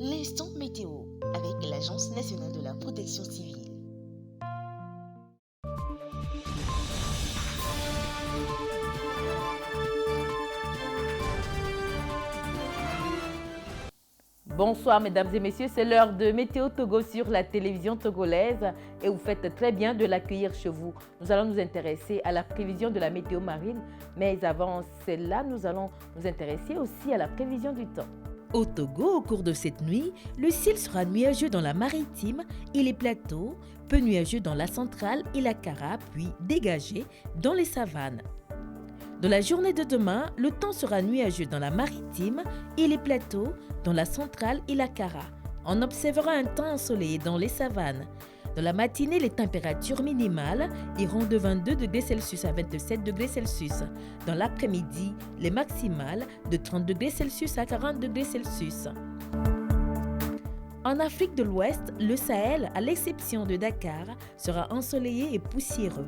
L'instant météo avec l'Agence nationale de la protection civile. Bonsoir mesdames et messieurs, c'est l'heure de Météo Togo sur la télévision togolaise et vous faites très bien de l'accueillir chez vous. Nous allons nous intéresser à la prévision de la météo marine, mais avant celle-là, nous allons nous intéresser aussi à la prévision du temps. Au Togo, au cours de cette nuit, le ciel sera nuageux dans la maritime et les plateaux, peu nuageux dans la centrale et la Kara, puis dégagé dans les savanes. Dans la journée de demain, le temps sera nuageux dans la maritime et les plateaux, dans la centrale et la Kara. On observera un temps ensoleillé dans les savanes. Dans la matinée, les températures minimales iront de 22 degrés Celsius à 27 degrés Celsius. Dans l'après-midi, les maximales de 30 degrés Celsius à 40 degrés Celsius. En Afrique de l'Ouest, le Sahel, à l'exception de Dakar, sera ensoleillé et poussiéreux.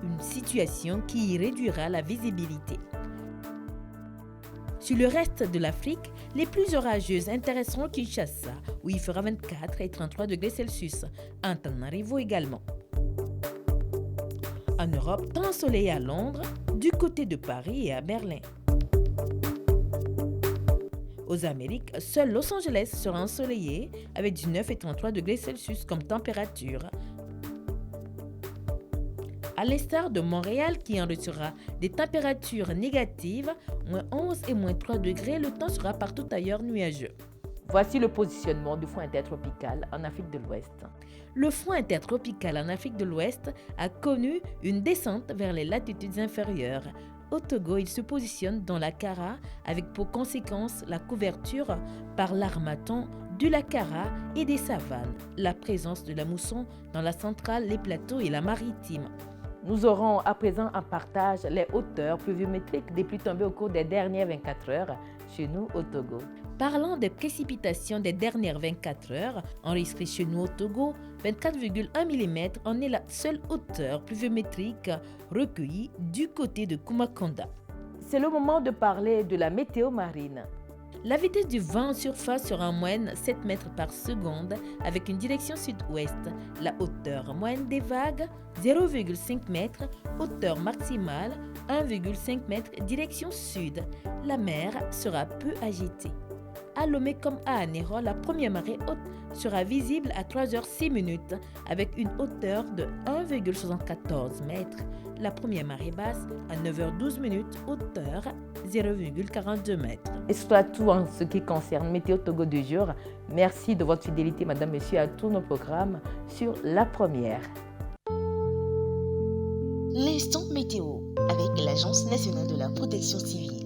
Une situation qui y réduira la visibilité. Sur le reste de l'Afrique, les plus orageuses intéresseront Kinshasa, où il fera 24 et 33 degrés Celsius, Antananarivo également. En Europe, temps ensoleillé à Londres, du côté de Paris et à Berlin. Aux Amériques, seul Los Angeles sera ensoleillé avec 19 et 33 degrés Celsius comme température. À l'instar de Montréal qui enregistrera des températures négatives, moins 11 et moins 3 degrés, le temps sera partout ailleurs nuageux. Voici le positionnement du front intertropical en Afrique de l'Ouest. Le front intertropical en Afrique de l'Ouest a connu une descente vers les latitudes inférieures. Au Togo, il se positionne dans la Kara avec pour conséquence la couverture par l'armaton de la Kara et des savanes, la présence de la mousson dans la centrale, les plateaux et la maritime. Nous aurons à présent en partage les hauteurs pluviométriques des pluies tombées au cours des dernières 24 heures chez nous au Togo. Parlant des précipitations des dernières 24 heures, enregistrées chez nous au Togo, 24,1 mm en est la seule hauteur pluviométrique recueillie du côté de Kumakonda. C'est le moment de parler de la météo marine. La vitesse du vent en surface sera en moyenne 7 mètres par seconde avec une direction sud-ouest. La hauteur moyenne des vagues 0,5 mètres, hauteur maximale 1,5 mètres direction sud. La mer sera peu agitée. À Lomé comme à Anéro, la première marée haute sera visible à 3h06 avec une hauteur de 1,74 mètres. La première marée basse à 9h12, hauteur 0,42 mètres. Et ce sera tout en ce qui concerne Météo Togo du jour. Merci de votre fidélité, madame, monsieur, à tous nos programmes sur La Première. L'instant météo avec l'Agence nationale de la protection civile.